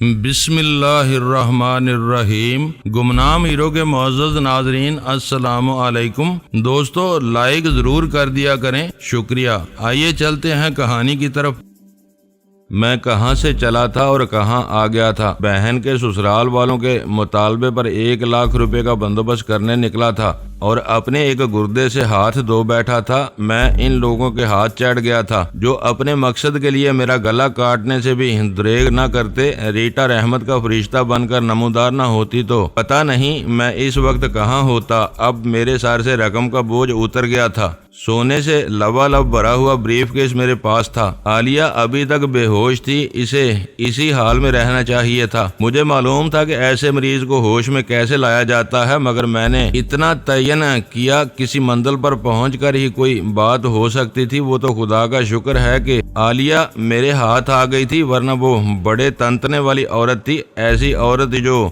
بسم اللہ الرحمن الرحیم۔ گمنام ہیرو کے معزز ناظرین السلام علیکم۔ دوستو لائک ضرور کر دیا کریں، شکریہ۔ آئیے چلتے ہیں کہانی کی طرف۔ میں کہاں سے چلا تھا اور کہاں آ گیا تھا؟ بہن کے سسرال والوں کے مطالبے پر 1,00,000 روپے کا بندوبست کرنے نکلا تھا اور اپنے ایک گردے سے ہاتھ دھو بیٹھا تھا۔ میں ان لوگوں کے ہاتھ چڑھ گیا تھا جو اپنے مقصد کے لیے میرا گلا کاٹنے سے بھی دریغ نہ کرتے۔ ریٹا رحمت کا فرشتہ بن کر نمودار نہ ہوتی تو پتہ نہیں میں اس وقت کہاں ہوتا۔ اب میرے سر سے رقم کا بوجھ اتر گیا تھا۔ سونے سے لبالب بھرا ہوا بریف کیس میرے پاس تھا۔ عالیہ ابھی تک بے ہوش تھی، اسے اسی حال میں رہنا چاہیے تھا۔ مجھے معلوم تھا کہ ایسے مریض کو ہوش میں کیسے لایا جاتا ہے، مگر میں نے اتنا تعین کیا کسی منزل پر پہنچ کر ہی کوئی بات ہو سکتی تھی۔ وہ تو خدا کا شکر ہے کہ عالیہ میرے ہاتھ آ گئی تھی، ورنہ وہ بڑے تنتنے والی عورت تھی، ایسی عورت جو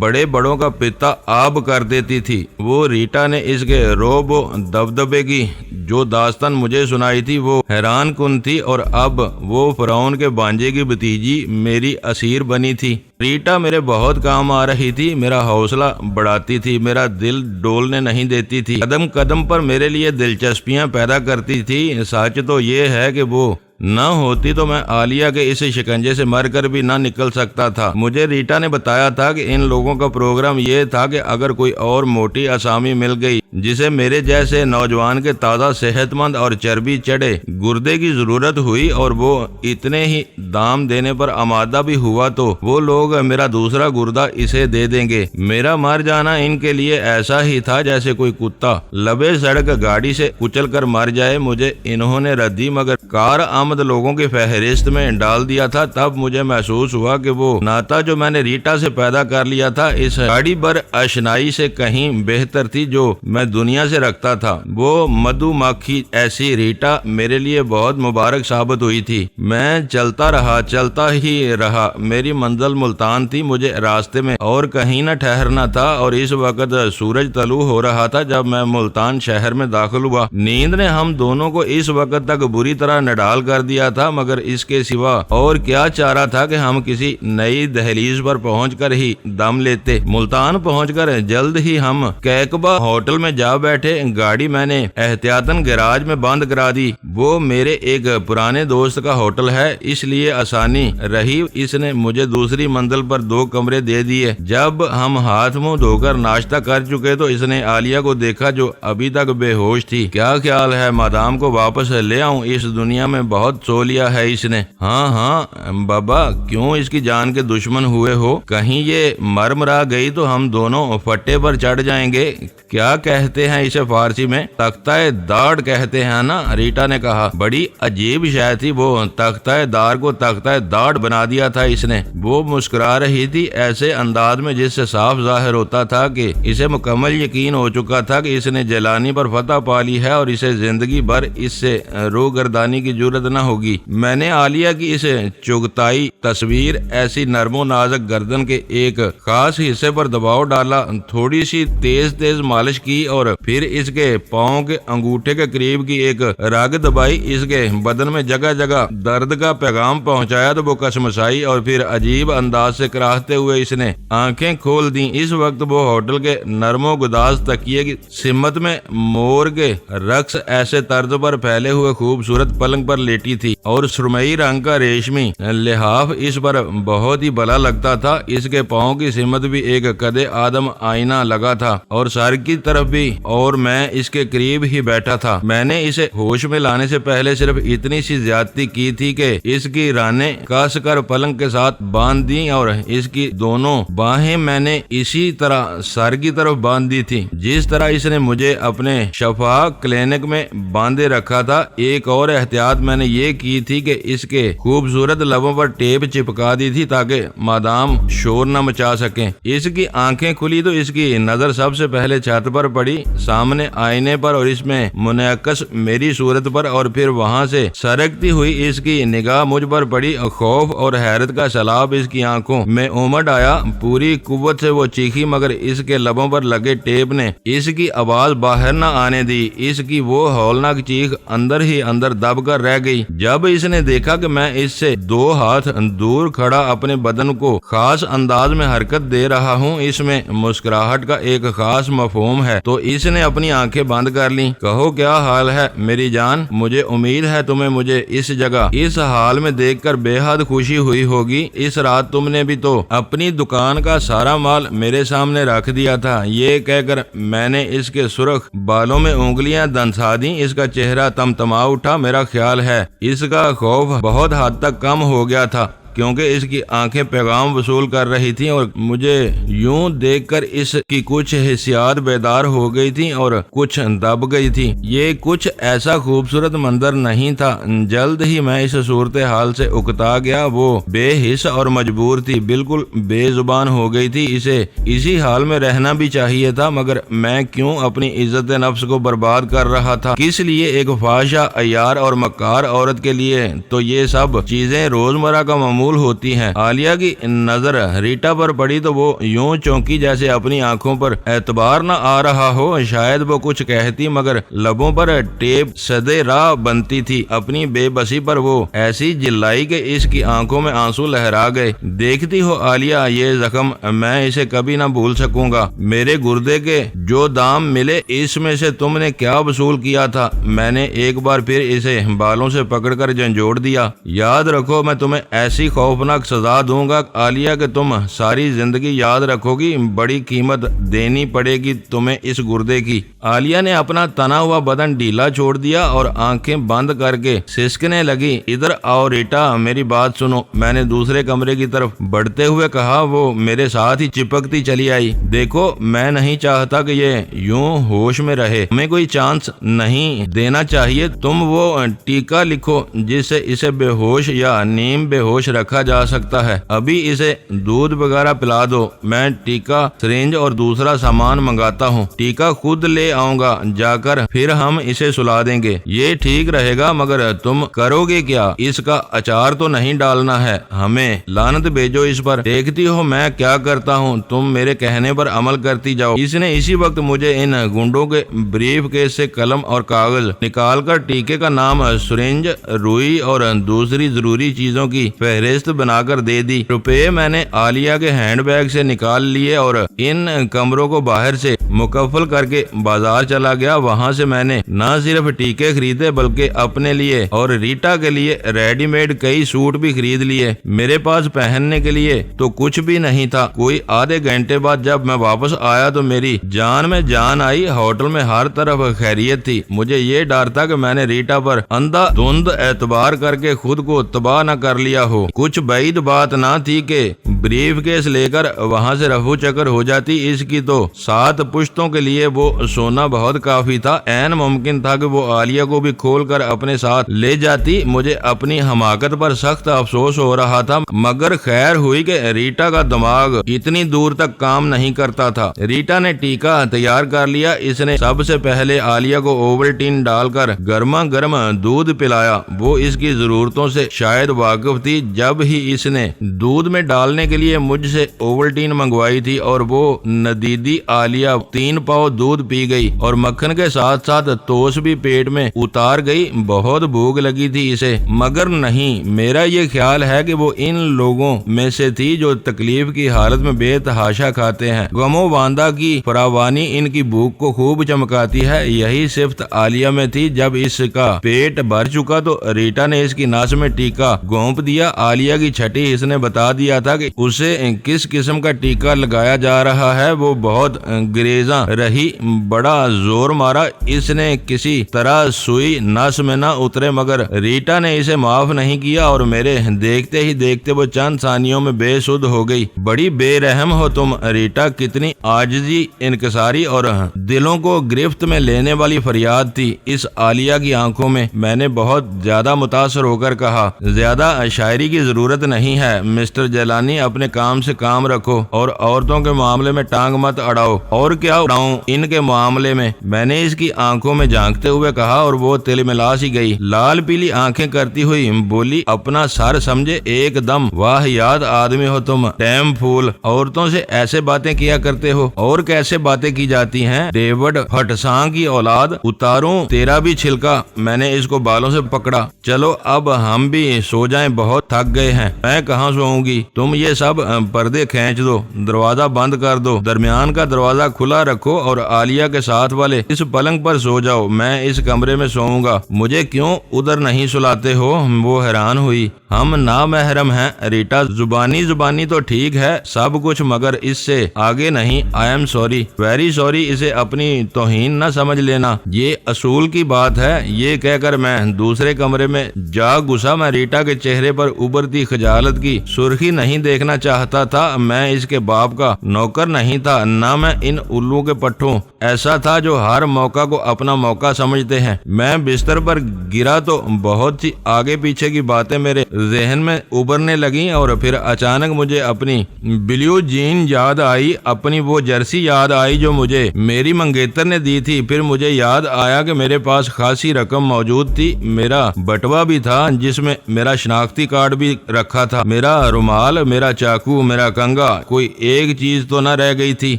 بڑے بڑوں کا پتا آب کر دیتی تھی۔ وہ ریٹا نے اس کے رعب و دبدبے کی جو داستان مجھے سنائی تھی وہ حیران کن تھی، اور اب وہ فرعون کے بانجے کی بھتیجی میری اسیر بنی تھی۔ ریٹا میرے بہت کام آ رہی تھی، میرا حوصلہ بڑھاتی تھی، میرا دل ڈولنے نہیں دیتی تھی، قدم قدم پر میرے لیے دلچسپیاں پیدا کرتی تھی۔ سچ تو یہ ہے کہ وہ نہ ہوتی تو میں عالیہ کے اس شکنجے سے مر کر بھی نہ نکل سکتا تھا۔ مجھے ریٹا نے بتایا تھا کہ ان لوگوں کا پروگرام یہ تھا کہ اگر کوئی اور موٹی آسامی مل گئی جسے میرے جیسے نوجوان کے تازہ صحت مند اور چربی چڑھے گردے کی ضرورت ہوئی اور وہ اتنے ہی دام دینے پر آمادہ بھی ہوا تو وہ لوگ میرا دوسرا گردہ اسے دے دیں گے۔ میرا مر جانا ان کے لیے ایسا ہی تھا جیسے کوئی کتا لبے سڑک گاڑی سے کچل کر مر جائے۔ مجھے انہوں نے ردی مگر کار آمد لوگوں کی فہرست میں ڈال دیا تھا۔ تب مجھے محسوس ہوا کہ وہ ناتا جو میں نے ریٹا سے پیدا کر لیا تھا اس گاڑی بر اشنائی سے کہیں بہتر تھی جو میں دنیا سے رکھتا تھا۔ وہ مدھو مکھی ایسی ریٹا میرے لیے بہت مبارک ثابت ہوئی تھی۔ میں چلتا ہی رہا۔ میری منزل ملتان تھی، مجھے راستے میں اور کہیں نہ ٹھہرنا تھا، اور اس وقت سورج طلوع ہو رہا تھا جب میں ملتان شہر میں داخل ہوا۔ نیند نے ہم دونوں کو اس وقت تک بری طرح نڈال کر دیا تھا، مگر اس کے سوا اور کیا چارہ تھا کہ ہم کسی نئی دہلیز پر پہنچ کر ہی دم لیتے۔ ملتان پہنچ کر جلد ہی ہم کیکبا ہوٹل میں جا بیٹھے۔ گاڑی میں نے احتیاطاً گیراج میں بند کرا دی۔ وہ میرے ایک پرانے دوست کا ہوٹل ہے، اس لیے آسانی رہی۔ اس نے مجھے دوسری منزل پر 2 کمرے دے دیے۔ جب ہم ہاتھ منہ دھو کر ناشتہ کر چکے تو اس نے عالیہ کو دیکھا جو ابھی تک بے ہوش تھی۔ کیا خیال ہے مادام کو واپس لے آؤں؟ اس دنیا میں بہت سو لیا ہے اس نے۔ ہاں بابا، کیوں اس کی جان کے دشمن ہوئے ہو؟ کہیں یہ مرمرا گئی تو ہم دونوں پھٹے پر چڑھ جائیں گے۔ کیا کہتے ہیں اسے فارسی میں؟ تختہ داڑ کہتے ہیں نا، ریٹا نے کہا۔ بڑی عجیب شے تھی، وہ تختہ دار کو تختہ داڑ بنا دیا تھا اس نے۔ وہ مسکرا رہی تھی ایسے انداز میں جس سے صاف ظاہر ہوتا تھا کہ اسے مکمل یقین ہو چکا تھا کہ اس نے جیلانی پر فتح پا لی ہے اور اسے زندگی بھر اس سے روگردانی کی جرت نہ ہوگی۔ میں نے عالیہ کی اس چغتائی تصویر ایسی نرم و نازک گردن کے ایک خاص حصے پر دباؤ ڈالا، تھوڑی سی تیز مالش کی اور پھر اس کے پاؤں کے انگوٹھے کے قریب کی ایک رگ دبائی۔ اس کے بدن میں جگہ جگہ درد کا پیغام پہنچایا تو وہ کشمکشائی اور پھر عجیب انداز سے کراہتے ہوئے اس نے آنکھیں کھول دیں۔ اس وقت وہ ہوٹل کے نرم و گداز تکیے کی سمت میں مور کے رقص ایسے طرز پر پھیلے ہوئے خوبصورت پلنگ پر لیٹی تھی، اور سرمئی رنگ کا ریشمی لحاف اس پر بہت ہی بھلا لگتا تھا۔ اس کے پاؤں کی سمت بھی ایک قد آدم آئینہ لگا تھا اور سر کی طرف بھی، اور میں اس کے قریب ہی بیٹھا تھا۔ میں نے اسے ہوش میں لانے سے پہلے صرف اتنی سی زیادتی کی تھی کہ اس کی رانیں کس کر پلنگ کے ساتھ باندھ دیں اور اس کی دونوں باہیں میں نے اسی طرح سر کی طرف باندھ دی تھی جس طرح اس نے مجھے اپنے شفا کلینک میں باندھے رکھا تھا۔ ایک اور احتیاط میں نے یہ کی تھی کہ اس کے خوبصورت لبوں پر ٹیپ چپکا دی تھی تاکہ مادام شور نہ مچا سکیں۔ اس کی آنکھیں کھلی تو اس کی نظر سب سے پہلے چھت پر پڑی پڑی سامنے آئینے پر اور اس میں منعکس میری صورت پر، اور پھر وہاں سے سرکتی ہوئی اس کی نگاہ مجھ پر پڑی۔ خوف اور حیرت کا سیلاب اس کی آنکھوں میں امڈ آیا۔ پوری قوت سے وہ چیخی، مگر اس کے لبوں پر لگے ٹیپ نے اس کی آواز باہر نہ آنے دی۔ اس کی وہ ہولناک چیخ اندر ہی اندر دب کر رہ گئی۔ جب اس نے دیکھا کہ میں اس سے 2 ہاتھ دور کھڑا اپنے بدن کو خاص انداز میں حرکت دے رہا ہوں، اس میں مسکراہٹ کا ایک خاص مفہوم ہے، تو اس نے اپنی آنکھیں بند کر لیں۔ کہو کیا حال ہے میری جان؟ مجھے امید ہے تمہیں مجھے اس جگہ اس حال میں دیکھ کر بے حد خوشی ہوئی ہوگی۔ اس رات تم نے بھی تو اپنی دکان کا سارا مال میرے سامنے رکھ دیا تھا۔ یہ کہہ کر میں نے اس کے سرخ بالوں میں انگلیاں دنسا دیں۔ اس کا چہرہ تمتما اٹھا۔ میرا خیال ہے اس کا خوف بہت حد تک کم ہو گیا تھا، کیونکہ اس کی آنکھیں پیغام وصول کر رہی تھیں، اور مجھے یوں دیکھ کر اس کی کچھ حسیات بیدار ہو گئی تھیں اور کچھ دب گئی تھیں۔ یہ کچھ ایسا خوبصورت منظر نہیں تھا۔ جلد ہی میں اس صورتحال سے اکتا گیا۔ وہ بے حس اور مجبور تھی، بالکل بے زبان ہو گئی تھی۔ اسے اسی حال میں رہنا بھی چاہیے تھا، مگر میں کیوں اپنی عزت نفس کو برباد کر رہا تھا؟ کس لیے؟ ایک فحاشہ، عیار اور مکار عورت کے لیے تو یہ سب چیزیں روزمرہ کا معمول ہوتی ہیں۔ عالیہ کی نظر ریٹا پر پڑی تو وہ یوں چونکی جیسے اپنی آنکھوں پر اعتبار نہ آ رہا ہو۔ شاید وہ کچھ کہتی، مگر لبوں پر ٹیپ سدے راہ بنتی تھی۔ اپنی بے بسی پر وہ ایسی جلائی کہ اس کی آنکھوں میں آنسو لہرا گئے۔ دیکھتی ہو عالیہ، یہ زخم میں اسے کبھی نہ بھول سکوں گا۔ میرے گردے کے جو دام ملے، اس میں سے تم نے کیا وصول کیا تھا؟ میں نے ایک بار پھر اسے بالوں سے پکڑ کر جھنجھوڑ دیا۔ یاد رکھو، میں تمہیں ایسی خوفناک سزا دوں گا عالیہ کہ تم ساری زندگی یاد رکھو گی۔ بڑی قیمت دینی پڑے گی تمہیں اس گردے کی۔ عالیہ نے اپنا تنا ہوا بدن ڈھیلا چھوڑ دیا اور آنکھیں بند کر کے سسکنے لگی۔ ادھر آؤ ریٹا، میری بات سنو، میں نے دوسرے کمرے کی طرف بڑھتے ہوئے کہا۔ وہ میرے ساتھ ہی چپکتی چلی آئی۔ دیکھو، میں نہیں چاہتا کہ یہ یوں ہوش میں رہے، ہمیں کوئی چانس نہیں دینا چاہیے۔ تم وہ ٹیکا لکھو جس سے اسے بے ہوش یا نیم بے ہوش رکھا جا سکتا ہے۔ ابھی اسے دودھ وغیرہ پلا دو، میں ٹیکا، سرنج اور دوسرا سامان منگاتا ہوں۔ ٹیکا خود لے آؤں گا جا کر، پھر ہم اسے سلا دیں گے۔ یہ ٹھیک رہے گا، مگر تم کرو گے کیا؟ اس کا اچار تو نہیں ڈالنا ہے ہمیں؟ لعنت بھیجو اس پر۔ دیکھتی ہو میں کیا کرتا ہوں، تم میرے کہنے پر عمل کرتی جاؤ۔ اس نے اسی وقت مجھے ان گنڈوں کے بریف کیس سے قلم اور کاغذ نکال کر ٹیکے کا نام، سرنج، روئی اور دوسری ضروری چیزوں کی فہرست بنا کر دے دی۔ روپے میں نے عالیہ کے ہینڈ بیگ سے نکال لیے اور ان کمروں کو باہر سے مکفل کر کے بازار چلا گیا۔ وہاں سے میں نے نہ صرف ٹیکے خریدے بلکہ اپنے لیے اور ریٹا کے لیے ریڈی میڈ کئی سوٹ بھی خرید لیے۔ میرے پاس پہننے کے لیے تو کچھ بھی نہیں تھا۔ کوئی آدھے گھنٹے بعد جب میں واپس آیا تو میری جان میں جان آئی۔ ہوٹل میں ہر طرف خیریت تھی۔ مجھے یہ ڈر تھا کہ میں نے ریٹا پر اندھا دھند اعتبار کر کے خود کو تباہ نہ کر لیا ہو۔ کچھ بعید بات نہ تھی کہ بریف کیس لے کر وہاں سے رفو چکر ہو جاتی۔ اس کی تو 7 پشتوں کے لیے وہ سونا بہت کافی تھا۔ عین ممکن تھا کہ وہ عالیہ کو بھی کھول کر اپنے ساتھ لے جاتی۔ مجھے اپنی حماقت پر سخت افسوس ہو رہا تھا، مگر خیر ہوئی کہ ریٹا کا دماغ اتنی دور تک کام نہیں کرتا تھا۔ ریٹا نے ٹیکا تیار کر لیا۔ اس نے سب سے پہلے عالیہ کو اوولٹین ڈال کر گرما گرم دودھ پلایا۔ وہ اس کی ضرورتوں سے شاید واقف تھی۔ جب ہی اس نے دودھ میں ڈالنے کے لیے مجھ سے اوولٹین منگوائی تھی اور وہ ندیدی عالیہ 3 پاؤ دودھ پی گئی اور مکھن کے ساتھ ساتھ توس بھی پیٹ میں اتار گئی۔ بہت بھوک لگی تھی اسے، مگر نہیں، میرا یہ خیال ہے کہ وہ ان لوگوں میں سے تھی جو تکلیف کی حالت میں بے تحاشا کھاتے ہیں۔ غم و واندہ کی فراوانی ان کی بھوک کو خوب چمکاتی ہے۔ یہی صفت عالیہ میں تھی۔ جب اس کا پیٹ بھر چکا تو ریٹا نے اس کی ناس میں ٹیکا گھونپ دیا۔ عالیہ کی چھٹی اس نے بتا دیا تھا کہ اسے کس قسم کا ٹیکا لگایا جا رہا ہے۔ وہ بہت گریزاں رہی، بڑا زور مارا، اس نے کسی طرح سوئی نس میں نہ اترے، مگر ریٹا نے اسے معاف نہیں کیا اور میرے دیکھتے ہی دیکھتے وہ چند ثانیوں میں بے سدھ ہو گئی۔ بڑی بے رحم ہو تم ریٹا، کتنی عاجزی، انکساری اور دلوں کو گرفت میں لینے والی فریاد تھی اس عالیہ کی آنکھوں میں۔ میں نے بہت زیادہ متاثر ہو کر کہا، زیادہ شاعری کی ضرورت نہیں ہے مسٹر جیلانی، اپنے کام سے کام رکھو اور عورتوں کے معاملے میں ٹانگ مت اڑاؤ۔ اور کیا اڑاؤں ان کے معاملے میں نے اس کی آنکھوں میں جھانکتے ہوئے کہا اور وہ تل ملا سی گئی، لال پیلی آنکھیں کرتی ہوئی بولی، اپنا سر سمجھے ایک دم، واہ یاد آدمی ہو تم، ٹیم پھول، عورتوں سے ایسے باتیں کیا کرتے ہو؟ اور کیسے باتیں کی جاتی ہیں؟ ڈیوڈ ہٹساں کی اولاد، اتاروں تیرا بھی چھلکا۔ میں نے اس کو بالوں سے پکڑا، چلو اب ہم بھی سو جائیں، بہت تھک گئے ہیں۔ میں کہاں سوؤں گی، تم یہ سب پردے کھینچ دو، دروازہ بند کر دو، درمیان کا دروازہ کھلا رکھو اور عالیہ کے ساتھ والے اس پلنگ پر سو جاؤ، میں اس کمرے میں سوؤں گا، مجھے کیوں ادھر نہیں سلاتے ہو؟ وہ حیران ہوئی۔ ہم نامحرم ہیں ریٹا، زبانی تو ٹھیک ہے سب کچھ، مگر اس سے آگے نہیں۔ I am sorry, very sorry, اسے اپنی توہین نہ سمجھ لینا، یہ اصول کی بات ہے۔ یہ کہہ کر میں دوسرے کمرے میں جا گھسا۔ میں ریٹا کے چہرے پر ابھرتی خجالت کی سرخی نہیں دیکھنا چاہتا تھا۔ میں اس کے باپ کا نوکر نہیں تھا، نہ میں ان الو کے پٹھوں ایسا تھا جو ہر موقع کو اپنا موقع سمجھتے ہیں۔ میں بستر پر گرا تو بہت سی آگے پیچھے کی باتیں میرے ذہن میں ابھرنے لگیں، اور پھر اچانک مجھے اپنی بلیو جین یاد آئی، اپنی وہ جرسی یاد آئی جو مجھے میری منگیتر نے دی تھی۔ پھر مجھے یاد آیا کہ میرے پاس خاصی رقم موجود تھی، میرا بٹوا بھی تھا جس میں میرا شناختی کارڈ بھی رکھا تھا، میرا رومال، میرا چاقو، میرا کنگا، کوئی ایک چیز تو نہ رہ گئی تھی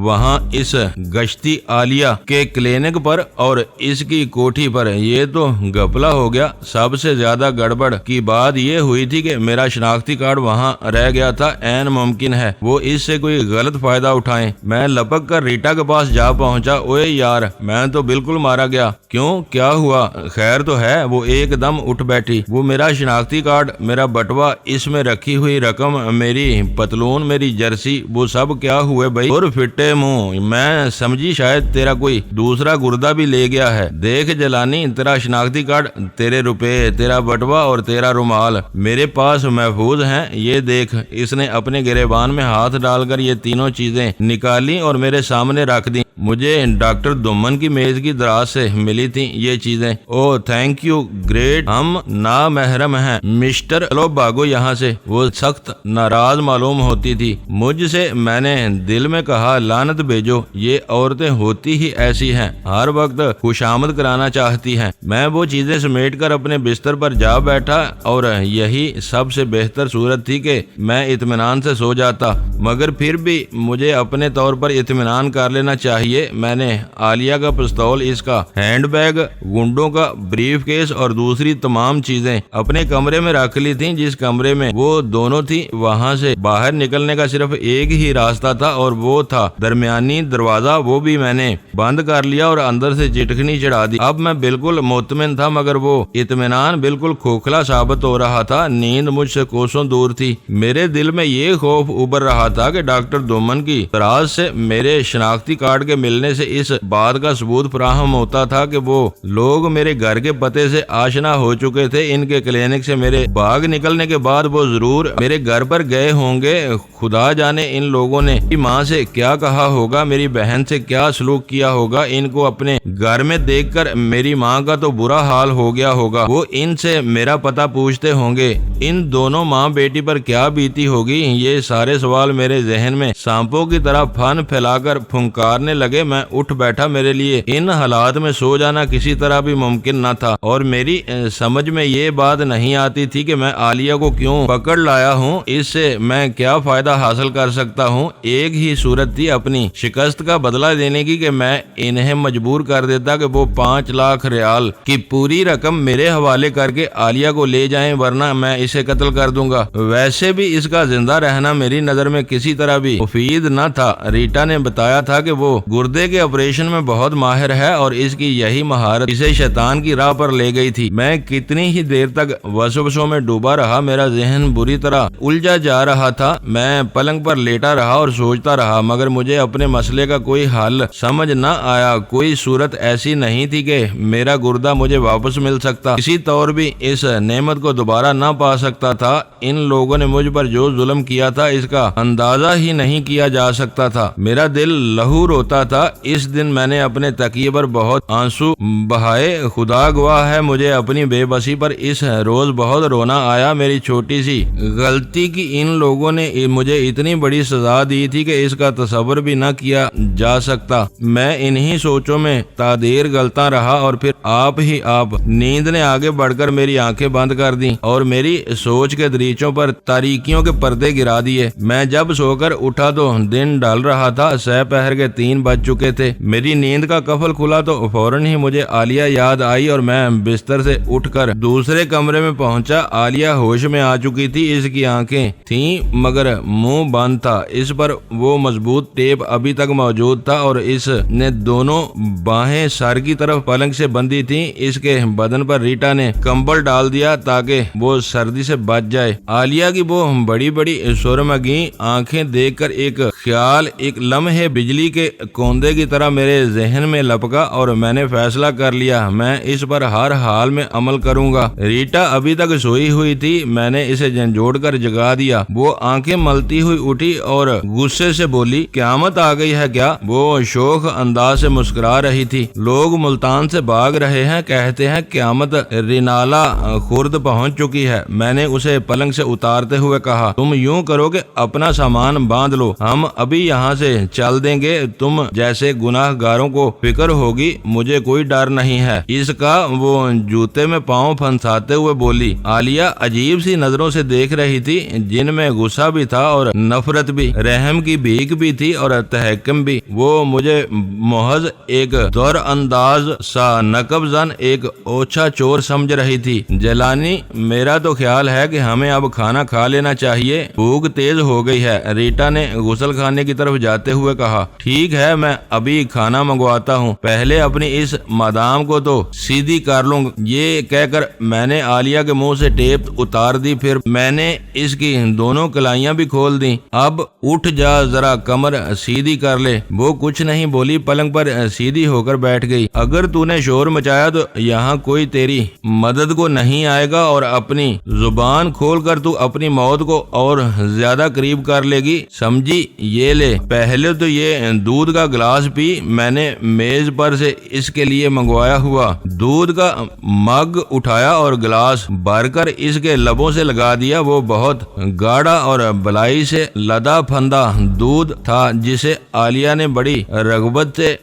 وہاں اس گشتی عالیہ کے کلینک پر اور اس کی کوٹھی پر۔ یہ تو گپلا ہو گیا۔ سب سے زیادہ گڑبڑ کی بات یہ ہوئی تھی کہ میرا شناختی کارڈ وہاں رہ گیا تھا۔ عین ممکن ہے وہ اس سے کوئی غلط فائدہ اٹھائیں۔ میں لپک کر ریٹا کے پاس جا پہنچا۔ اوے یار، میں تو بالکل مارا گیا۔ کیوں، کیا ہوا؟ خیر تو ہے؟ وہ ایک دم اٹھ بیٹھی۔ وہ میرا شناختی کارڈ، میرا بٹوا، اس میں رکھی ہوئی رقم، میری پتلون، میری جرسی، وہ سب کیا ہوئے بھائی؟ اور پھٹے منہ، میں سمجھی شاید تیرا کوئی دوسرا گردہ بھی لے گیا ہے۔ دیکھ جلانی، تیرا شناختی کارڈ، تیرے روپے، تیرا بٹوا اور تیرا رومال میرے پاس محفوظ ہیں۔ یہ دیکھ۔ اس نے اپنے گریبان میں ہاتھ ڈال کر یہ تینوں چیزیں نکالی اور میرے سامنے رکھ دی۔ مجھے ڈاکٹر دومن کی میز کی دراز سے ملی تھی یہ چیزیں۔ او تھینک یو، گریٹ، ہم نامحرم ہیں مسٹر، چلو بھاگو یہاں سے۔ وہ سخت ناراض معلوم ہوتی تھی مجھ سے۔ میں نے دل میں کہا لعنت بھیجو، یہ عورتیں ہوتی ہی ایسی ہیں، ہر وقت خوشامد کرانا چاہتی ہیں۔ میں وہ چیزیں سمیٹ کر اپنے بستر پر جا بیٹھا، اور یہی سب سے بہتر صورت تھی کہ میں اطمینان سے سو جاتا، مگر پھر بھی مجھے اپنے طور پر اطمینان کر لینا چاہیے۔ میں نے عالیہ کا پستول، اس کا ہینڈ بیگ، گنڈوں کا بریف کیس اور دوسری تمام چیزیں اپنے کمرے میں رکھ لی تھیں۔ جس کمرے میں وہ دونوں تھی وہاں سے باہر نکلنے کا صرف ایک ہی راستہ تھا، اور وہ تھا درمیانی دروازہ۔ وہ بھی میں نے بند کر لیا اور اندر سے چٹکنی چڑھا دی۔ اب میں بالکل مطمئن تھا، مگر وہ اطمینان بالکل کھوکھلا ثابت ہو رہا تھا۔ نیند مجھ سے کوسوں دور تھی۔ میرے دل میں یہ خوف ابھر رہا تھا کہ ڈاکٹر دومن کی دراز سے میرے شناختی کارڈ کے ملنے سے اس بات کا ثبوت فراہم ہوتا تھا کہ وہ لوگ میرے گھر کے پتے سے آشنا ہو چکے تھے۔ ان کے کلینک سے میرے بھاگ نکلنے کے بعد وہ ضرور میرے گھر پر گئے ہوں گے۔ خدا جانے ان لوگوں نے میری ماں سے کیا کہا ہوگا، میری بہن سے کیا سلوک کیا ہوگا۔ ان کو اپنے گھر میں دیکھ کر میری ماں کا تو برا حال ہو گیا ہوگا۔ وہ ان سے میرا پتہ پوچھتے ہوں گے۔ ان دونوں ماں بیٹی پر کیا بیتی ہوگی؟ یہ سارے سوال میرے ذہن میں سانپوں کی طرح پھن پھیلا کر پھنکارنے لگے۔ میں اٹھ بیٹھا۔ میرے لیے ان حالات میں سو جانا کسی طرح بھی ممکن نہ تھا، اور میری سمجھ میں یہ بات نہیں آتی تھی کہ میں عالیہ کو کیوں پکڑ لایا ہوں، اس سے میں کیا فائدہ حاصل کر سکتا ہوں۔ ایک ہی صورت تھی اپنی شکست کا بدلہ دینے کی کہ میں انہیں مجبور کر دیتا کہ وہ 5 لاکھ ریال کی پوری رقم میرے حوالے کر کے عالیہ کو لے جائیں، ورنہ میں اسے قتل کر دوں گا۔ ویسے بھی اس کا زندہ رہنا میری نظر میں کسی طرح بھی مفید نہ تھا۔ ریٹا نے بتایا تھا کہ وہ گردے کے آپریشن میں بہت ماہر ہے، اور اس کی یہی مہارت اسے شیطان کی راہ پر لے گئی تھی۔ میں کتنی ہی دیر تک وسوسوں میں ڈوبا رہا، میرا ذہن بری طرح الجھا جا رہا تھا۔ میں پلنگ پر لیٹا رہا اور سوچتا رہا، مگر مجھے اپنے مسئلے کا کوئی حل سمجھ نہ آیا۔ کوئی صورت ایسی نہیں تھی کہ میرا گردہ مجھے واپس مل سکتا، کسی طور بھی اس نعمت کو دوبارہ نہ پا سکتا تھا۔ ان لوگوں نے مجھ پر جو ظلم کیا تھا اس کا اندازہ ہی نہیں کیا جا سکتا تھا۔ میرا دل لہو روتا تھا اس دن میں نے اپنے تکیے پر بہت آنسو بہائے، خدا گواہ ہے مجھے اپنی بے بسی پر اس روز بہت رونا آیا۔ میری چھوٹی سی غلطی کی ان لوگوں نے مجھے اتنی بڑی سزا دی تھی کہ اس کا تصور بھی نہ کیا جا سکتا۔ میں انہی سوچوں میں دیر غلطاں رہا اور پھر آپ نیند نے آگے بڑھ کر میری آنکھیں بند کر دیں اور میری سوچ کے دریچوں پر تاریکیوں کے پردے گرا دیے۔ میں جب سو کر اٹھا تو دن ڈھل رہا تھا، سہ پہر کے 3 بج چکے تھے۔ میری نیند کا قفل کھلا تو فوراً ہی مجھے عالیہ یاد آئی اور میں بستر سے اٹھ کر دوسرے کمرے میں پہنچا۔ عالیہ ہوش میں آ چکی تھی، اس کی آنکھیں تھیں مگر منہ بند تھا، اس پر وہ مضبوط ٹیپ ابھی تک موجود تھا اور اس نے دونوں باہیں سر کی طرف پلنگ سے بندھی تھیں۔ اس کے بدن پر ریٹا نے کمبل ڈال دیا تاکہ وہ سردی سے بچ جائے۔ عالیہ کی وہ بڑی بڑی سرمگی آنکھیں دیکھ کر ایک خیال ایک لمحے بجلی کے کوندے کی طرح میرے ذہن میں لپکا اور میں نے فیصلہ کر لیا میں اس پر ہر حال میں عمل کروں گا۔ ریٹا ابھی تک سوئی ہوئی تھی، میں نے اسے جھنجھوڑ کر جگا دیا۔ وہ آنکھیں ملتی ہوئی اٹھی اور غصے سے بولی، قیامت آ گئی ہے کیا؟ وہ شوخ انداز سے مسکرا رہی تھی۔ لوگ ملتان سے بھاگ رہے ہیں، کہتے ہیں قیامت رینالا خورد پہنچ چکی ہے۔ میں نے اسے پلنگ سے اتارتے ہوئے کہا، تم یوں کرو کہ اپنا سامان باندھ لو، ہم ابھی یہاں سے چل دیں گے۔ تم جیسے گناہ گاروں کو فکر ہوگی، مجھے کوئی ڈر نہیں ہے۔ اس کا وہ جوتے میں پاؤں پھنساتے ہوئے بولی۔ عالیہ عجیب سی نظروں سے دیکھ رہی تھی، جن میں غصہ بھی تھا اور نفرت بھی، رحم کی بھیک بھی تھی اور تحکم بھی۔ وہ مجھے محض ایک دور انداز سا نقب زن، ایک اوچھا چور سمجھ رہی تھی۔ جیلانی، میرا تو خیال ہے کہ ہمیں اب کھانا کھا لینا چاہیے، بھوک تیز ہو گئی ہے، ریٹا نے غسل خانے کی طرف جاتے ہوئے کہا۔ ٹھیک ہے، میں ابھی کھانا منگواتا ہوں، پہلے اپنی اس مادام کو تو سیدھی کر لوں۔ یہ کہہ کر میں نے عالیہ کے منہ سے ٹیپ اتار دی، پھر میں نے اس کی دونوں کلائیاں بھی کھول دیں۔ اب اٹھ جا، ذرا کمر سیدھی کر لے۔ وہ کچھ نہیں بولی، پلنگ پر سیدھی ہو کر بیٹھ گئی۔ اگر تو نے شور مچایا تو یہاں کوئی تیری مدد کو نہیں آئے گا اور اپنی زبان کھول کر تو اپنی موت کو اور زیادہ قریب کر لے گی، سمجھی؟ یہ لے، پہلے تو یہ دودھ کا گلاس پی، میں نے میز پر سے اس کے لیے منگوایا ہوا دودھ کا مگ اٹھایا اور گلاس بھر کر اس کے لبوں سے لگا دیا۔ وہ بہت گاڑھا اور بلائی سے لدا پھندا دودھ تھا جسے عالیہ نے بڑی رغبت سے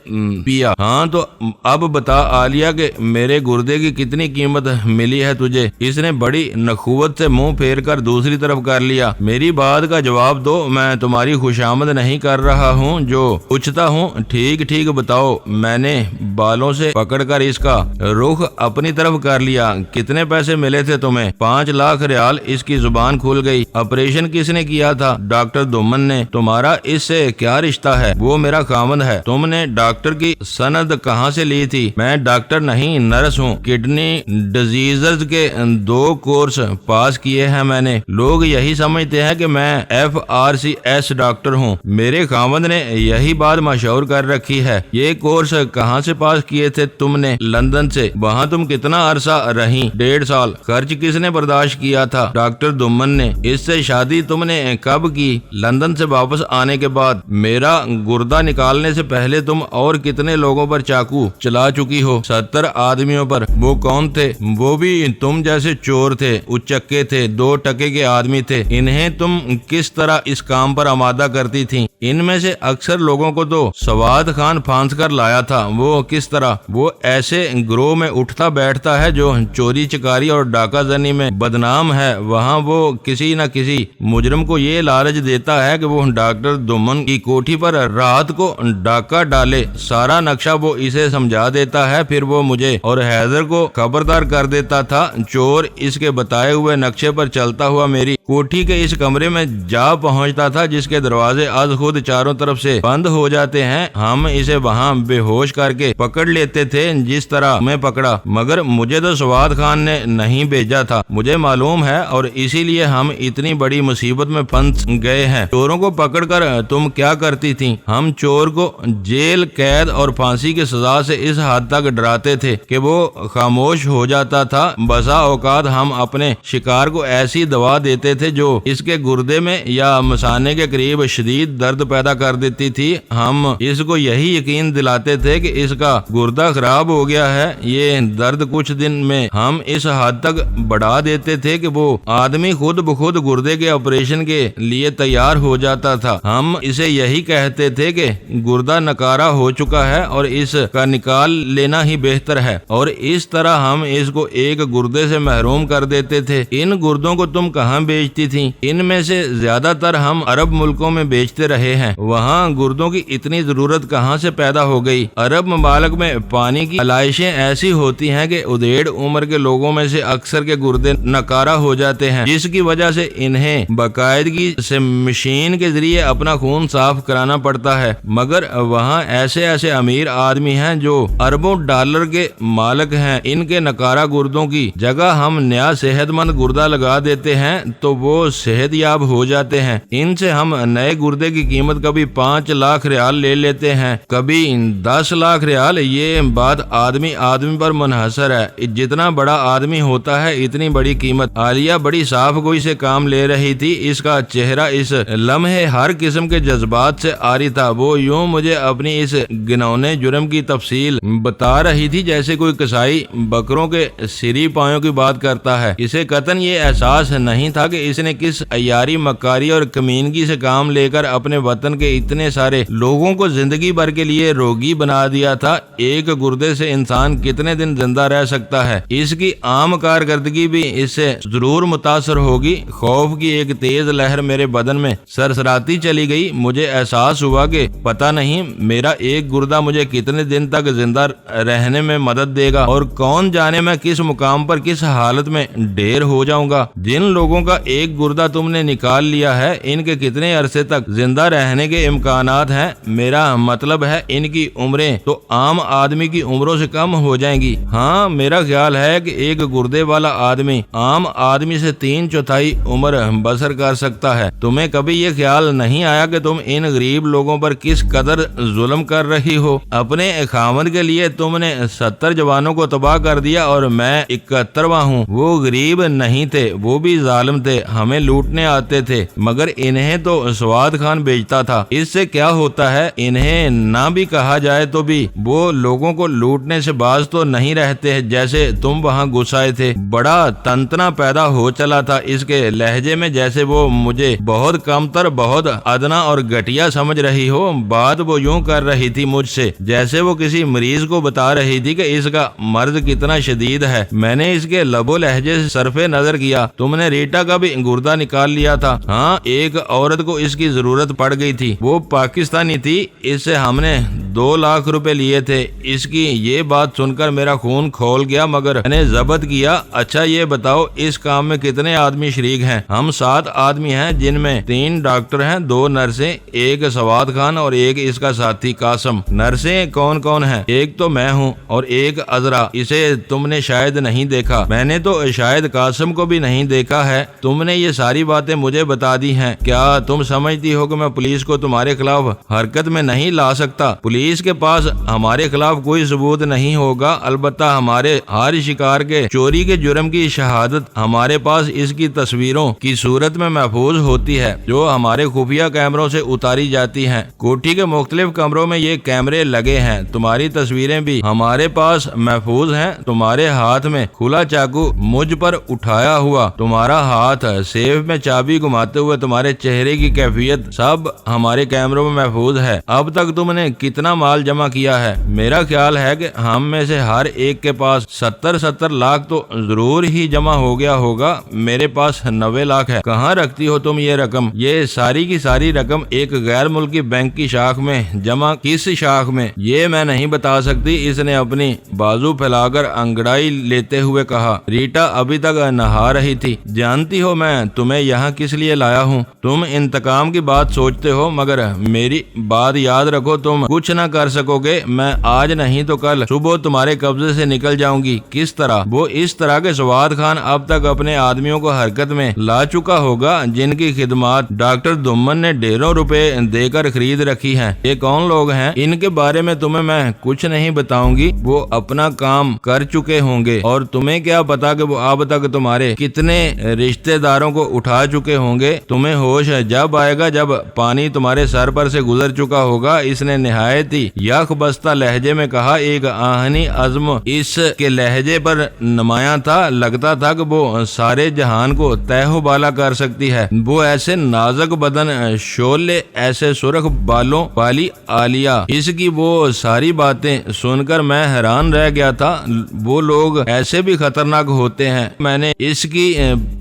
پیا۔ ہاں تو اب بتا عالیہ کہ میرے گردے کی کتنی قیمت ملی ہے تجھے؟ اس نے بڑی نخوت سے منہ پھیر کر دوسری طرف کر لیا۔ میری بات کا جواب دو، میں تمہاری خوشامد نہیں کر رہا ہوں، جو پوچھتا ہوں ٹھیک ٹھیک بتاؤ۔ میں نے بالوں سے پکڑ کر اس کا رخ اپنی طرف کر لیا۔ کتنے پیسے ملے تھے تمہیں؟ 5 لاکھ ریال۔ اس کی زبان کھل گئی۔ آپریشن کس نے کیا تھا؟ ڈاکٹر دومن نے۔ تمہارا اس سے کیا رشتہ ہے؟ وہ میرا خاوند ہے۔ تم نے ڈاکٹر کی سند کہاں سے لی تھی؟ میں ڈاکٹر نہیں، نرس ہوں، کڈنی ڈیزیزز کے 2 کورس پاس کیے ہیں میں نے۔ لوگ یہی سمجھتے ہیں کہ میں FRCS ڈاکٹر ہوں۔ میرے خاوند نے یہی بات مشہور کر رکھی ہے۔ یہ کورس کہاں سے پاس کیے تھے تم نے؟ لندن سے۔ وہاں تم کتنا عرصہ رہیں؟ 1.5 سال۔ خرچ کس نے برداشت کیا تھا؟ ڈاکٹر دومن نے۔ اس سے شادی تم نے کب کی؟ لندن سے واپس آنے کے بعد۔ میرا گردہ نکالنے سے پہلے تم اور کتنے لوگوں پر چاقو چلا چکی ہو؟ 70 آدمیوں پر۔ وہ کون تھے؟ وہ بھی تم جیسے چور تھے، اچکے تھے، 2 ٹکے کے آدمی تھے۔ انہیں تم کس طرح اس کام پر آمادہ کرتی تھی؟ ان میں سے اکثر لوگوں کو تو سواد خان پھانس کر لایا تھا۔ وہ کس طرح؟ وہ ایسے گروہ میں اٹھتا بیٹھتا ہے جو چوری چکاری اور ڈاکہ زنی میں بدنام ہے۔ وہاں وہ کسی نہ کسی مجرم کو یہ لالچ دیتا ہے کہ وہ ڈاکٹر دومن کی کوٹھی پر رات کو ڈاکہ ڈالے۔ سارا نقشہ وہ اسے سمجھا دیتا ہے، پھر وہ مجھے اور حیدر کو خبردار کر دیتا تھا۔ چور اس کے بتائے ہوئے نقشے پر چلتا ہوا میری کوٹھی کے اس کمرے میں جا پہنچتا تھا جس کے دروازے از خود چاروں طرف سے بند ہو جاتے ہیں۔ ہم اسے وہاں بے ہوش کر کے پکڑ لیتے تھے جس طرح میں پکڑا، مگر مجھے تو سواد خان نے نہیں بھیجا تھا، مجھے معلوم ہے، اور اسی لیے ہم اتنی بڑی مصیبت میں پھنس گئے ہیں۔ چوروں کو پکڑ کر تم کیا کرتی تھی؟ ہم چور کو جیل قید اور پھانسی کی سزا سے اس حد تک ڈراتے تھے کہ وہ خاموش ہو جاتا تھا۔ بسا اوقات ہم اپنے شکار کو ایسی دوا دیتے تھے جو اس کے گردے میں یا مثانے کے قریب شدید درد پیدا کر دیتی تھی۔ ہم ہم اس کو یہی یقین دلاتے تھے کہ اس کا گردہ خراب ہو گیا ہے۔ یہ درد کچھ دن میں ہم اس حد تک بڑھا دیتے تھے کہ وہ آدمی خود بخود گردے کے آپریشن کے لیے تیار ہو جاتا تھا۔ ہم اسے یہی کہتے تھے کہ گردہ نکارا ہو چکا ہے اور اس کا نکال لینا ہی بہتر ہے، اور اس طرح ہم اس کو ایک گردے سے محروم کر دیتے تھے۔ ان گردوں کو تم کہاں بیچتی تھی؟ ان میں سے زیادہ تر ہم عرب ملکوں میں بیچتے رہے ہیں۔ وہاں گردوں کی اتنی ضرورت کہاں سے پیدا ہو گئی؟ عرب ممالک میں پانی کی علائشیں ایسی ہوتی ہیں کہ ادھیڑ عمر کے لوگوں میں سے اکثر کے گردے نکارا ہو جاتے ہیں، جس کی وجہ سے انہیں باقاعدگی سے مشین کے ذریعے اپنا خون صاف کرانا پڑتا ہے۔ مگر وہاں ایسے امیر آدمی ہیں جو اربوں ڈالر کے مالک ہیں۔ ان کے نکارا گردوں کی جگہ ہم نیا صحت مند گردہ لگا دیتے ہیں تو وہ صحت یاب ہو جاتے ہیں۔ ان سے ہم نئے گردے کی قیمت کبھی 5 لاکھ ریال لے لیتے ہیں، کبھی 10 لاکھ ریال۔ یہ بات آدمی پر منحصر ہے، جتنا بڑا آدمی ہوتا ہے اتنی بڑی قیمت۔ عالیہ بڑی صاف گوئی سے کام لے رہی تھی، اس کا چہرہ اس لمحے ہر قسم کے جذبات سے عاری تھا۔ وہ یوں مجھے اپنی اس گنونے جرم کی تفصیل بتا رہی تھی جیسے کوئی کسائی بکروں کے سری پایوں کی بات کرتا ہے۔ اسے قطعاً یہ احساس نہیں تھا کہ اس نے کس عیاری مکاری اور کمینگی سے کام لے کر اپنے وطن کے اتنے سارے لوگوں کو زندگی بھر کے لیے روگی بنا دیا تھا۔ ایک گردے سے انسان کتنے دن زندہ رہ سکتا ہے؟ اس کی عام کارکردگی بھی اس سے ضرور متاثر ہوگی۔ خوف کی ایک تیز لہر میرے بدن میں سرسراتی چلی گئی۔ مجھے احساس ہوا کہ پتہ نہیں میرا ایک گردہ مجھے کتنے دن تک زندہ رہنے میں مدد دے گا، اور کون جانے میں کس مقام پر کس حالت میں ڈھیر ہو جاؤں گا۔ جن لوگوں کا ایک گردہ تم نے نکال لیا ہے ان کے کتنے عرصے تک زندہ رہنے کے امکانات ہیں؟ میرا مطلب ہے ان کی عمریں تو عام آدمی کی عمروں سے کم ہو جائیں گی۔ ہاں، میرا خیال ہے کہ ایک گردے والا آدمی عام آدمی سے 3/4 عمر بسر کر سکتا ہے۔ تمہیں کبھی یہ خیال نہیں آیا کہ تم ان غریب لوگوں پر کس قدر ظلم کر رہی ہو؟ اپنے خاوند کے لیے تم نے 70 جوانوں کو تباہ کر دیا اور میں 71واں ہوں۔ وہ غریب نہیں تھے، وہ بھی ظالم تھے، ہمیں لوٹنے آتے تھے، مگر انہیں تو سواد خان بیچتا تھا۔ اس سے کیا ہوتا ہے؟ انہیں نہ بھی کہا جائے تو بھی وہ لوگوں کو لوٹنے سے باز تو نہیں رہتے، جیسے تم وہاں گھسائے تھے۔ بڑا تنتنا پیدا ہو چلا تھا اس کے لہجے میں، جیسے وہ مجھے بہت کم تر، بہت ادنا اور گھٹیا سمجھ رہی ہو۔ بات وہ یوں کر رہی تھی مجھ سے جیسے وہ کسی مریض کو بتا رہی تھی کہ اس کا مرض کتنا شدید ہے۔ میں نے اس کے لب و لہجے سے صرف نظر کیا۔ تم نے ریٹا کا بھی گردہ نکال لیا تھا؟ ہاں، ایک عورت کو اس کی ضرورت پڑ گئی تھی، وہ پاکستانی تھی، اس سے ہم نے 2 لاکھ روپے لیے تھے۔ اس کی یہ بات سن کر میرا خون کھول گیا، مگر میں نے ضبط کیا۔ اچھا یہ بتاؤ اس کام میں کتنے آدمی شریک ہیں؟ ہم 7 آدمی ہیں، جن میں 3 ڈاکٹر ہیں، 2 نرسیں، ایک سواد خان اور ایک اس کا ساتھی قاسم۔ نرسیں کون کون ہیں؟ ایک تو میں ہوں اور ایک عذرا، اسے تم نے شاید نہیں دیکھا۔ میں نے تو شاید قاسم کو بھی نہیں دیکھا ہے۔ تم نے یہ ساری باتیں مجھے بتا دی ہیں۔ کیا تم سمجھتی ہو کہ میں پولیس کو تمہارے خلاف حرکت میں نہیں لا سکتا؟ پولیس کے پاس ہمارے خلاف کوئی ثبوت نہیں ہوگا، البتہ ہمارے ہر شکار کے چوری کے جرم کی شہادت ہمارے پاس اس کی تصویروں کی صورت میں محفوظ ہوتی ہے، جو ہمارے خفیہ کیمروں سے اتاری جاتی ہیں۔ کوٹھی کے مختلف کمروں میں یہ کیمرے لگے ہیں، تمہاری تصویریں بھی ہمارے پاس محفوظ ہیں۔ تمہارے ہاتھ میں کھلا چاقو مجھ پر اٹھایا ہوا، تمہارا ہاتھ سیف میں چابی گھماتے ہوئے، تمہارے چہرے کی کیفیت سب ہمارے کیمروں میں محفوظ ہے۔ اب تک تم نے کتنا مال جمع کیا ہے؟ میرا خیال ہے کہ ہم میں سے ہر ایک کے پاس 70 لاکھ تو ضرور ہی جمع ہو گیا ہوگا۔ میرے پاس 90 لاکھ ہے۔ کہاں رکھتی ہو تم یہ رقم؟ یہ ساری کی ساری رقم ایک غیر ملکی بینک کی شاخ میں جمع۔ کس شاخ میں؟ یہ میں نہیں بتا سکتی، اس نے اپنی بازو پھیلا کر انگڑائی لیتے ہوئے کہا۔ ریٹا ابھی تک نہا رہی تھی۔ جانتی ہو میں تمہیں یہاں کس لیے لایا ہوں؟ تم انتقام کی بات سوچتے ہو، مگر میری بات یاد رکھو، تم کچھ نہ نہ کر سکو گے، میں آج نہیں تو کل صبح تمہارے قبضے سے نکل جاؤں گی۔ کس طرح؟ وہ اس طرح کہ سواد خان اب تک اپنے آدمیوں کو حرکت میں لا چکا ہوگا جن کی خدمات ڈاکٹر دمن نے ڈھیروں روپے دے کر خرید رکھی ہیں۔ یہ کون لوگ ہیں؟ ان کے بارے میں تمہیں میں کچھ نہیں بتاؤں گی، وہ اپنا کام کر چکے ہوں گے، اور تمہیں کیا پتا کہ وہ اب تک تمہارے کتنے رشتہ داروں کو اٹھا چکے ہوں گے۔ تمہیں ہوش جب آئے گا جب پانی تمہارے سر پر سے گزر چکا ہوگا۔ اس نے نہایت ہی یک بستہ لہجے میں کہا۔ ایک آہنی عزم اس کے لہجے پر نمایاں تھا، لگتا تھا کہ وہ سارے جہان کو تہ و بالا کر سکتی ہے۔ وہ ایسے نازک بدن، شولے ایسے سرخ بالوں والی عالیہ، اس کی وہ ساری باتیں سن کر میں حیران رہ گیا تھا۔ وہ لوگ ایسے بھی خطرناک ہوتے ہیں۔ میں نے اس کی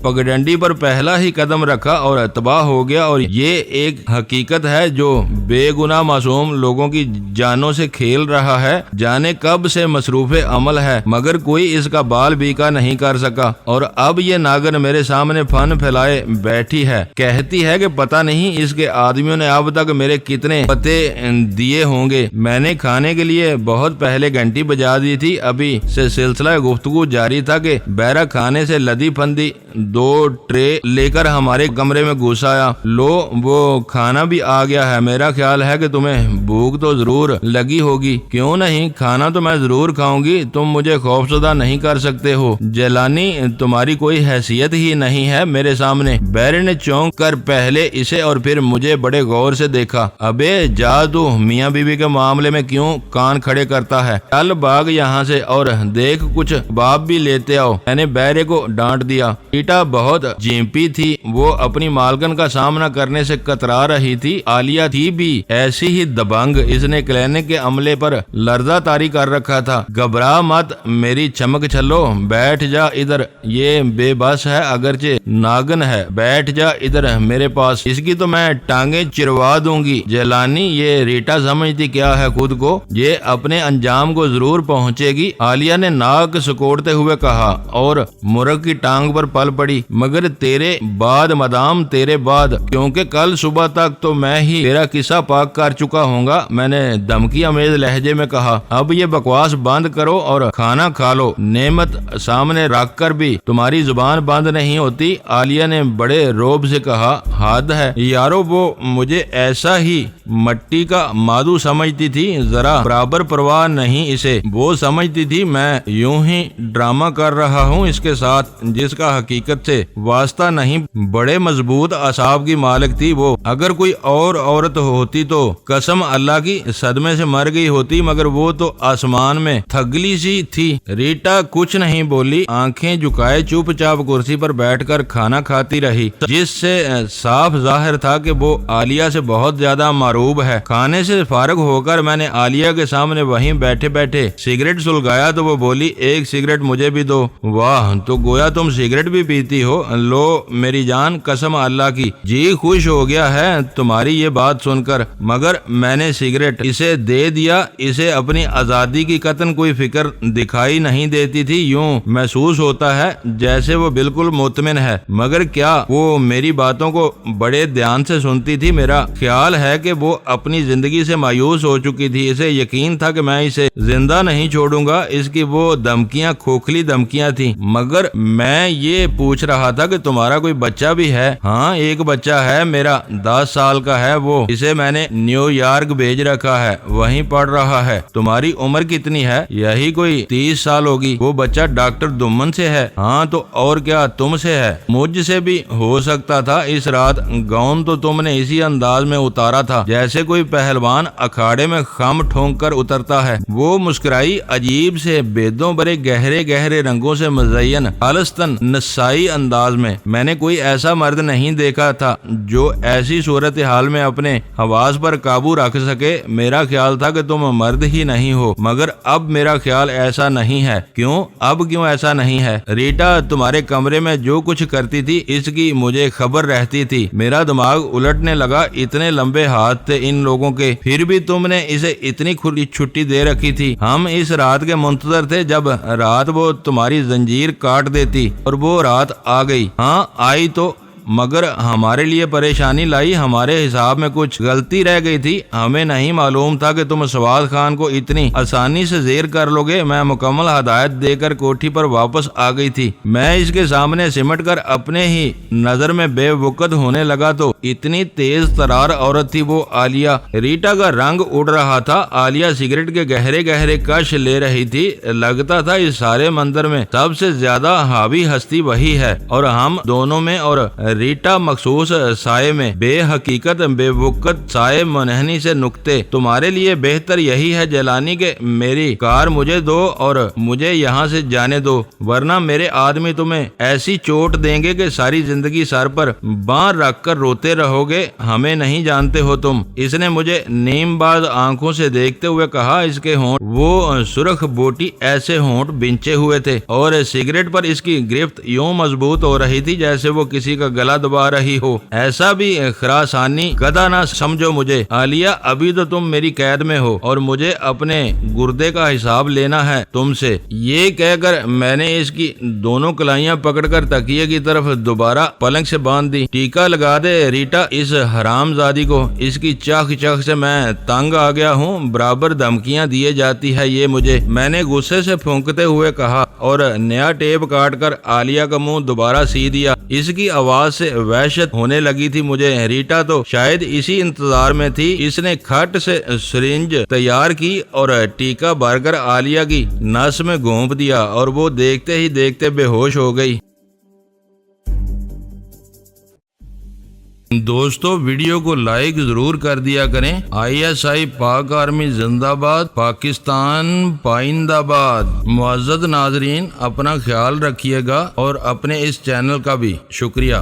پگڈنڈی پر پہلا ہی قدم رکھا اور تباہ ہو گیا، اور یہ ایک حقیقت ہے جو بے گناہ معصوم لوگوں کی جانوں سے کھیل رہا ہے۔ جانے کب سے مصروف عمل ہے، مگر کوئی اس کا بال بیکا نہیں کر سکا، اور اب یہ ناگن میرے سامنے فن پھیلائے بیٹھی ہے، کہتی ہے کہ پتہ نہیں اس کے آدمیوں نے اب تک میرے کتنے پتے دیے ہوں گے۔ میں نے کھانے کے لیے بہت پہلے گھنٹی بجا دی تھی۔ ابھی سے سلسلہ گفتگو جاری تھا کہ بیرا کھانے سے لدی پھندی 2 ٹرے لے کر ہمارے کمرے میں گھس آیا۔ لو وہ کھانا بھی آ گیا ہے۔ میرا خیال ہے کہ تمہیں بھوک تو ضرور لگی ہوگی۔ کیوں نہیں، کھانا تو میں ضرور کھاؤں گی، تم مجھے خوفزدہ نہیں کر سکتے ہو۔ جیلانی، تمہاری کوئی حیثیت ہی نہیں ہے میرے سامنے۔ بیرے نے چونک کر پہلے اسے اور پھر مجھے بڑے غور سے دیکھا۔ ابے جا، تو میاں بیوی کے معاملے میں کیوں کان کھڑے کرتا ہے؟ چل بھاگ یہاں سے اور دیکھ کچھ باپ بھی لیتے آؤ، میں نے بیرے کو ڈانٹ دیا۔ ریٹا بہت جیمپی تھی، وہ اپنی مالکن کا سامنا کرنے سے کترا رہی تھی۔ عالیہ تھی بھی ایسی ہی دبنگ، اس نے کلینک کے عملے پر لرزہ طاری کر رکھا تھا۔ گھبرا مت میری چمک چھلو، بیٹھ جا ادھر، یہ بے بس ہے اگرچہ ناگن ہے، بیٹھ جا ادھر میرے پاس، اس کی تو میں ٹانگیں چروا دوں گی۔ جیلانی، یہ ریٹا سمجھتی کیا ہے خود کو، یہ اپنے انجام کو ضرور پہنچے گی، عالیہ نے ناک سکوڑتے ہوئے کہا، اور مرغ کی ٹانگ پر پل پڑی۔ مگر تیرے بعد مدام، تیرے بعد، کیونکہ کل صبح تک تو میں ہی تیرا قصہ پاک کر چکا ہوں گا، میں نے دھمکی امیز لہجے میں کہا۔ اب یہ بکواس بند کرو اور کھانا کھا لو، نعمت سامنے رکھ کر بھی تمہاری زبان بند نہیں ہوتی، عالیہ نے بڑے روب سے کہا۔ حد ہے یارو، وہ مجھے ایسا ہی مٹی کا مادو سمجھتی تھی، ذرا برابر پرواہ نہیں اسے، وہ سمجھتی تھی میں یوں ہی ڈرامہ کر رہا ہوں اس کے ساتھ، جس کا حقیقت سے واسطہ نہیں۔ بڑے مضبوط اعصاب کی مالک تھی وہ، اگر کوئی اور عورت ہوتی تو قسم اللہ کی صدمے سے مر گئی ہوتی، مگر وہ تو آسمان میں تھگلی سی تھی۔ ریٹا کچھ نہیں بولی، آنکھیں جھکائے چپ چاپ کرسی پر بیٹھ کر کھانا کھاتی رہی، جس سے صاف ظاہر تھا کہ وہ عالیہ سے بہت زیادہ معروب ہے۔ کھانے سے فارغ ہو کر میں نے عالیہ کے سامنے وہیں بیٹھے بیٹھے سگریٹ سلگایا تو وہ بولی، ایک سگریٹ مجھے بھی دو۔ واہ، تو گویا تم سگریٹ بھی پیتی ہو؟ لو میری جان، قسم اللہ کی جی خوش ہو گیا ہے تمہاری یہ بات سن کر، مگر میں نے سگریٹ اسے دے دیا۔ اسے اپنی آزادی کی قطن کوئی فکر دکھائی نہیں دیتی تھی، یوں محسوس ہوتا ہے جیسے وہ بالکل مطمئن ہے، مگر کیا وہ میری باتوں کو بڑے دھیان سے سنتی تھی؟ میرا خیال ہے کہ وہ اپنی زندگی سے مایوس ہو چکی تھی، اسے یقین تھا کہ میں اسے زندہ نہیں چھوڑوں گا۔ اس کی وہ دھمکیاں کھوکھلی دھمکیاں تھیں۔ مگر میں یہ پوچھ رہا تھا کہ تمہارا کوئی بچہ بھی ہے؟ ہاں، ایک بچہ ہے میرا، 10 سال کا ہے وہ، اسے میں نے نیو یارک بھیج رکھا ہے، وہیں پڑھ رہا ہے۔ تمہاری عمر کتنی ہے؟ یہی کوئی 30 سال ہوگی۔ وہ بچہ ڈاکٹر دمن سے ہے؟ ہاں، تو اور کیا تم سے ہے؟ مجھ سے بھی ہو سکتا تھا۔ اس رات گاؤن تو تم نے اسی انداز میں اتارا تھا جیسے کوئی پہلوان اکھاڑے میں خم ٹھونک کر اترتا ہے۔ وہ مسکرائی، عجیب سے بیدوں بھرے گہرے گہرے رنگوں سے مزین خالصتاً نسائی انداز میں۔ میں نے کوئی ایسا مرد نہیں دیکھا تھا جو ایسی صورتحال میں اپنے حواس پر قابو رکھ سکے۔ میرا خیال تھا کہ تم مرد ہی نہیں ہو، مگر اب میرا خیال ایسا نہیں ہے۔ کیوں؟ اب کیوں ایسا نہیں ہے؟ ریٹا تمہارے کمرے میں جو کچھ کرتی تھی اس کی مجھے خبر رہتی تھی۔ میرا دماغ الٹنے لگا، اتنے لمبے ہاتھ تھے ان لوگوں کے، پھر بھی تم نے اسے اتنی کھلی چھٹی دے رکھی تھی۔ ہم اس رات کے منتظر تھے جب رات وہ تمہاری زنجیر کاٹ دیتی، اور وہ رات آ گئی۔ ہاں آئی تو مگر ہمارے لیے پریشانی لائی، ہمارے حساب میں کچھ غلطی رہ گئی تھی، ہمیں نہیں معلوم تھا کہ تم سواد خان کو اتنی آسانی سے زیر کر لو گے۔ میں مکمل ہدایت دے کر کوٹھی پر واپس آ گئی تھی۔ میں اس کے سامنے سمٹ کر اپنے ہی نظر میں بے وقت ہونے لگا تو اتنی تیز ترار عورت تھی وہ عالیہ۔ ریٹا کا رنگ اڑ رہا تھا، عالیہ سگریٹ کے گہرے گہرے کش لے رہی تھی۔ لگتا تھا اس سارے منظر میں سب سے زیادہ حاوی ہستی وہی ہے، اور ہم دونوں میں اور ریٹا مخصوص سائے میں بے حقیقت بے وقت سائے منحنی سے نکتے۔ تمہارے لیے بہتر یہی ہے جیلانی کہ میری کار مجھے دو اور مجھے یہاں سے جانے دو، ورنہ میرے آدمی تمہیں ایسی چوٹ دیں گے کہ ساری زندگی سر پر باں رکھ کر روتے رہو گے۔ ہمیں نہیں جانتے ہو تم۔ اس نے مجھے نیم باز آنکھوں سے دیکھتے ہوئے کہا۔ اس کے ہونٹ وہ سرخ بوٹی ایسے ہونٹ بنچے ہوئے تھے اور سگریٹ پر اس کی گرفت یوں مضبوط ہو رہی تھی جیسے وہ کسی کا گلا دبا رہی ہو۔ ایسا بھی خراسانی گدھا نہ سمجھو مجھے عالیہ، ابھی تو تم میری قید میں ہو اور مجھے اپنے گردے کا حساب لینا ہے تم سے۔ یہ کہہ کر میں نے اس کی دونوں کلائیاں پکڑ کر تکیے کی طرف دوبارہ پلنگ سے باندھ دی۔ ٹیکا لگا دے ریٹا اس حرام زادی کو، اس کی چاخ چاخ سے میں تنگ آ گیا ہوں، برابر دھمکیاں دیے جاتی ہے یہ مجھے، میں نے غصے سے پھونکتے ہوئے کہا اور نیا ٹیپ کاٹ کر عالیہ کا منہ دوبارہ سی دیا۔ اس کی آواز سے وحشت ہونے لگی تھی مجھے۔ ریٹا تو شاید اسی انتظار میں تھی۔ اس نے کھٹ سے سرنج تیار کی اور ٹیکا بھر کر عالیہ کی نس میں گھونپ دیا اور وہ دیکھتے ہی دیکھتے بے ہوش ہو گئی۔ دوستو ویڈیو کو لائک ضرور کر دیا کریں۔ ISI پاک آرمی زندہ باد، پاکستان پائندہ باد۔ معزز ناظرین، اپنا خیال رکھیے گا اور اپنے اس چینل کا بھی شکریہ۔